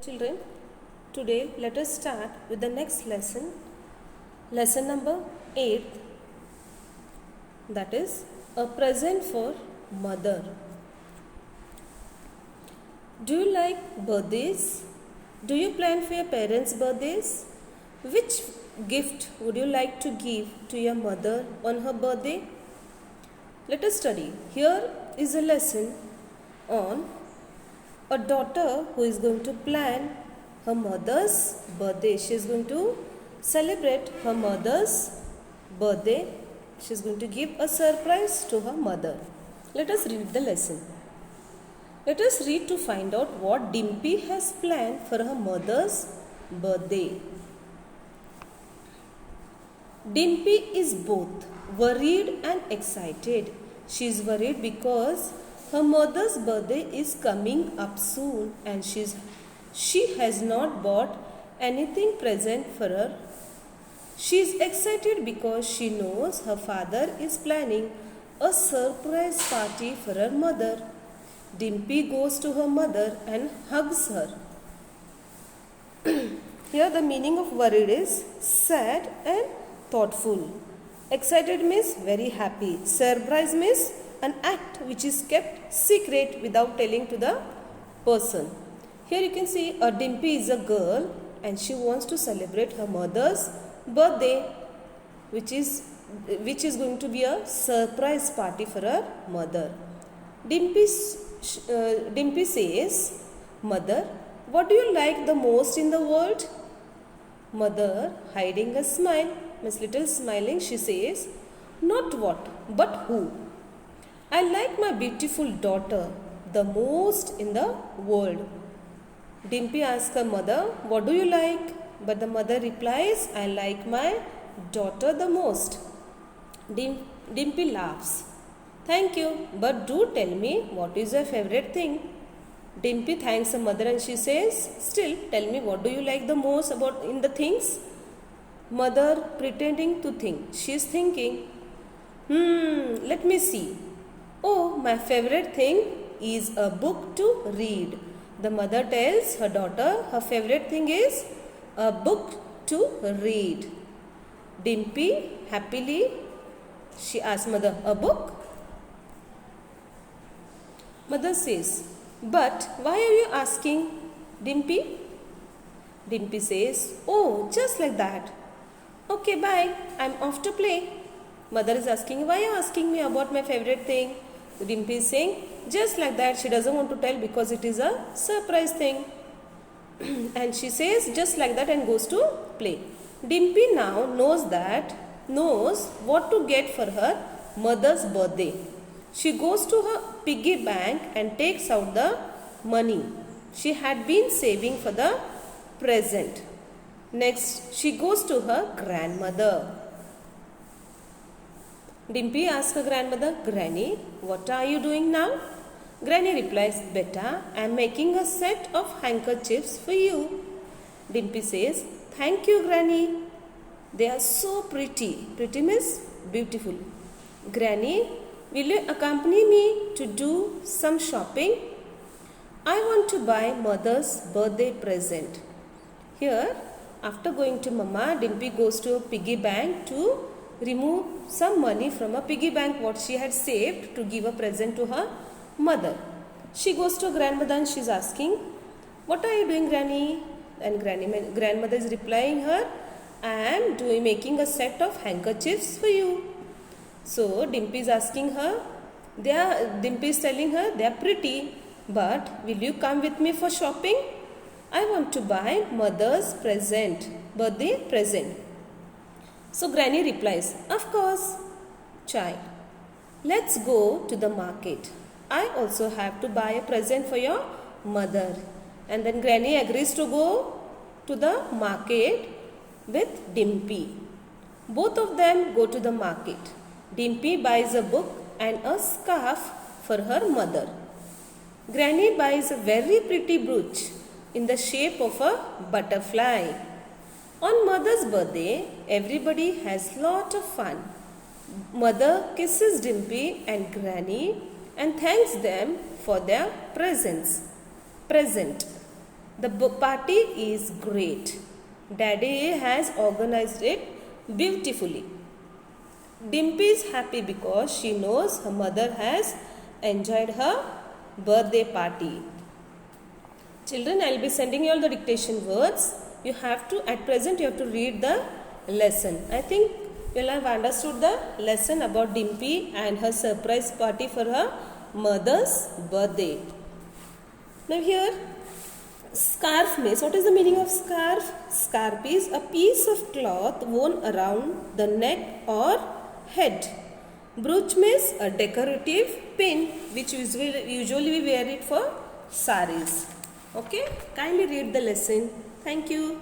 Children, today let us start with the next lesson, lesson number 8, that is a present for mother. Do you like birthdays? Do you plan for your parents' birthdays? Which gift would you like to give to your mother on her birthday? Let us study. Here is a lesson on a daughter who is going to plan her mother's birthday. She is going to celebrate her mother's birthday. She is going to give a surprise to her mother. Let us read the lesson. Let us read to find out what Dimpy has planned for her mother's birthday. Dimpy is both worried and excited. She is worried because her mother's birthday is coming up soon and she has not bought anything present for her. She is excited because she knows her father is planning a surprise party for her mother. Dimpy goes to her mother and hugs her. Here the meaning of worried is sad and thoughtful. Excited means very happy. Surprise means an act which is kept secret without telling to the person. Here you can see a Dimpy is a girl and she wants to celebrate her mother's birthday, which is going to be a surprise party for her mother. Dimpy says, "Mother, what do you like the most in the world?" Mother, hiding a smile, means little smiling, she says, "Not what, but who. I like my beautiful daughter the most in the world." Dimpy asks her mother, "What do you like?" But the mother replies, "I like my daughter the most." Dimpy laughs. "Thank you, but do tell me what is your favorite thing." Dimpy thanks her mother and she says, "Still, tell me what do you like the most about in the things?" Mother pretending to think. She is thinking, let me see. "Oh, my favorite thing is a book to read." The mother tells her daughter her favorite thing is a book to read. Dimpy happily, she asks mother, "A book?" Mother says, "But why are you asking, Dimpy?" Dimpy says, "Oh, just like that. Okay, bye. I'm off to play." Mother is asking, "Why are you asking me about my favorite thing?" Dimpy is saying, just like that. She doesn't want to tell because it is a surprise thing. And she says, just like that, and goes to play. Dimpy now knows what to get for her mother's birthday. She goes to her piggy bank and takes out the money she had been saving for the present. Next, she goes to her grandmother. Dimpy asks her grandmother, "Granny, what are you doing now?" Granny replies, "Beta, I am making a set of handkerchiefs for you." Dimpy says, "Thank you, Granny. They are so pretty." Pretty means beautiful. "Granny, will you accompany me to do some shopping? I want to buy mother's birthday present." Here, after going to Mama, Dimpy goes to a piggy bank to remove some money from a piggy bank what she had saved to give a present to her mother. She goes to grandmother and she is asking, "What are you doing, Granny?" And grandmother is replying her, "I am making a set of handkerchiefs for you." So Dimpy is asking her, Dimpy is telling her, "They are pretty, but will you come with me for shopping? I want to buy mother's birthday present." So Granny replies, "Of course, child. Let's go to the market. I also have to buy a present for your mother." And then Granny agrees to go to the market with Dimpy. Both of them go to the market. Dimpy buys a book and a scarf for her mother. Granny buys a very pretty brooch in the shape of a butterfly. On mother's birthday, everybody has lot of fun. Mother kisses Dimpy and Granny and thanks them for their present. The party is great. Daddy has organized it beautifully. Dimpy is happy because she knows her mother has enjoyed her birthday party. Children, I will be sending you all the dictation words. You have to, at present, you have to read the lesson. I think you will have understood the lesson about Dimpy and her surprise party for her mother's birthday. Now here, scarf means, what is the meaning of scarf? Scarf is a piece of cloth worn around the neck or head. Brooch means a decorative pin which usually we wear it for saris. Okay, kindly read the lesson. Thank you.